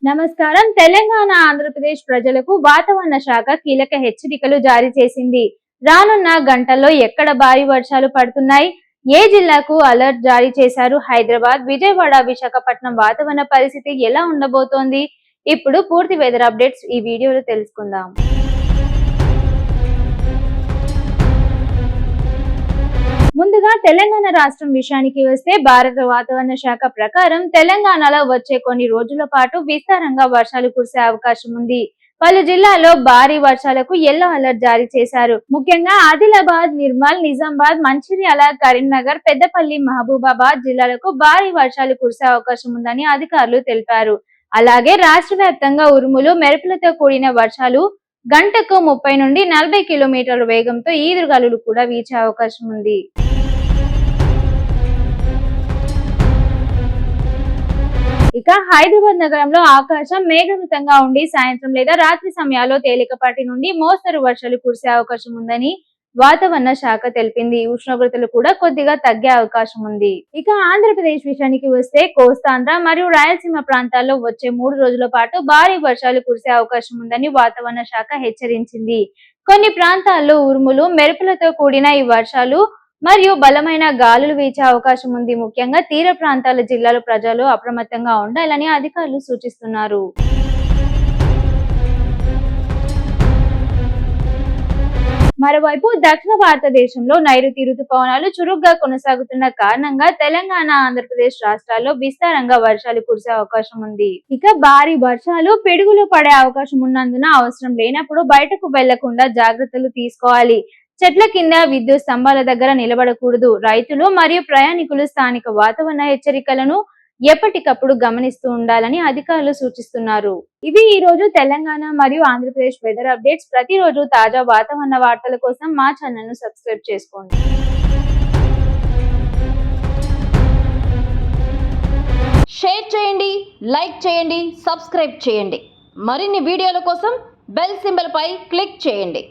నమస్కారం. తెలంగాణ ఆంధ్రప్రదేశ్ ప్రజలకు వాతావరణ శాఖ కీలక హెచ్చరికలు జారీ చేసింది. రానున్న గంటల్లో ఎక్కడ భారీ వర్షాలు పడుతున్నాయి, ఏ జిల్లాకు అలర్ట్ జారీ చేశారు, హైదరాబాద్, విజయవాడ, విశాఖపట్నం వాతావరణ పరిస్థితి ఎలా ఉండబోతోంది? ఇప్పుడు పూర్తి వెదర్ అప్డేట్స్ ఈ వీడియోలో తెలుసుకుందాం. ముందుగా తెలంగాణ రాష్ట్రం విషయానికి వస్తే భారత వాతావరణ శాఖ ప్రకారం తెలంగాణలో వచ్చే కొన్ని రోజుల పాటు విస్తారంగా వర్షాలు కురిసే అవకాశం ఉంది. పలు జిల్లాల్లో భారీ వర్షాలకు ఎల్లో అలర్ట్ జారీ చేశారు. ముఖ్యంగా ఆదిలాబాద్, నిర్మల్, నిజామాబాద్, మంచిర్యాల, కరీంనగర్, పెద్దపల్లి, మహబూబాబాద్ జిల్లాలకు భారీ వర్షాలు కురిసే అవకాశం ఉందని అధికారులు తెలిపారు. అలాగే రాష్ట్ర వ్యాప్తంగా ఉరుములు, మెరుపులతో కూడిన వర్షాలు, గంటకు 30 నుండి 40 కిలోమీటర్ల వేగంతో ఈదురుగాలులు కూడా వీచే అవకాశం ఉంది. ఇక హైదరాబాద్ నగరంలో ఆకాశం మేఘావృతంగా ఉండి సాయంత్రం లేదా రాత్రి సమయాల్లో తేలికపాటి నుండి మోస్తరు వర్షాలు కురిసే అవకాశం ఉందని వాతావరణ శాఖ తెలిపింది. ఉష్ణోగ్రతలు కూడా కొద్దిగా తగ్గే అవకాశం ఉంది. ఇక ఆంధ్రప్రదేశ్ విషయానికి వస్తే కోస్తాంధ్ర మరియు రాయలసీమ ప్రాంతాల్లో వచ్చే 3 రోజుల పాటు భారీ వర్షాలు కురిసే అవకాశం ఉందని వాతావరణ శాఖ హెచ్చరించింది. కొన్ని ప్రాంతాల్లో ఉరుములు, మెరుపులతో కూడిన ఈ వర్షాలు మరియు బలమైన గాలులు వీచే అవకాశం ఉంది. ముఖ్యంగా తీర ప్రాంతాల జిల్లాల ప్రజలు అప్రమత్తంగా ఉండాలని అధికారులు సూచిస్తున్నారు. మరోవైపు దక్షిణ భారతదేశంలో నైరుతి రుతుపవనాలు చురుగ్గా కొనసాగుతున్న కారణంగా తెలంగాణ, ఆంధ్రప్రదేశ్ రాష్ట్రాల్లో విస్తారంగా వర్షాలు కురిసే అవకాశం ఉంది. ఇక భారీ వర్షాలు, పిడుగులు పడే అవకాశం ఉన్నందున అవసరం లేనప్పుడు బయటకు వెళ్లకుండా జాగ్రత్తలు తీసుకోవాలి. చెట్ల కింద, విద్యుత్ స్తంభాల దగ్గర నిలబడకూడదు. రైతులు మరియు ప్రయాణికులు స్థానిక వాతావరణ హెచ్చరికలను ఎప్పటికప్పుడు గమనిస్తూ ఉండాలని అధికారులు సూచిస్తున్నారు. ఇవి ఈ రోజు తెలంగాణ మరియు ఆంధ్రప్రదేశ్ వెదర్ అప్డేట్స్. ప్రతిరోజు తాజా వాతావరణ వార్తల కోసం మా ఛానల్ ను సబ్స్క్రైబ్ చేసుకోండి. షేర్ చేయండి, లైక్ చేయండి, సబ్స్క్రైబ్ చేయండి. మరిన్ని వీడియోల కోసం బెల్ సింబల్ పై క్లిక్ చేయండి.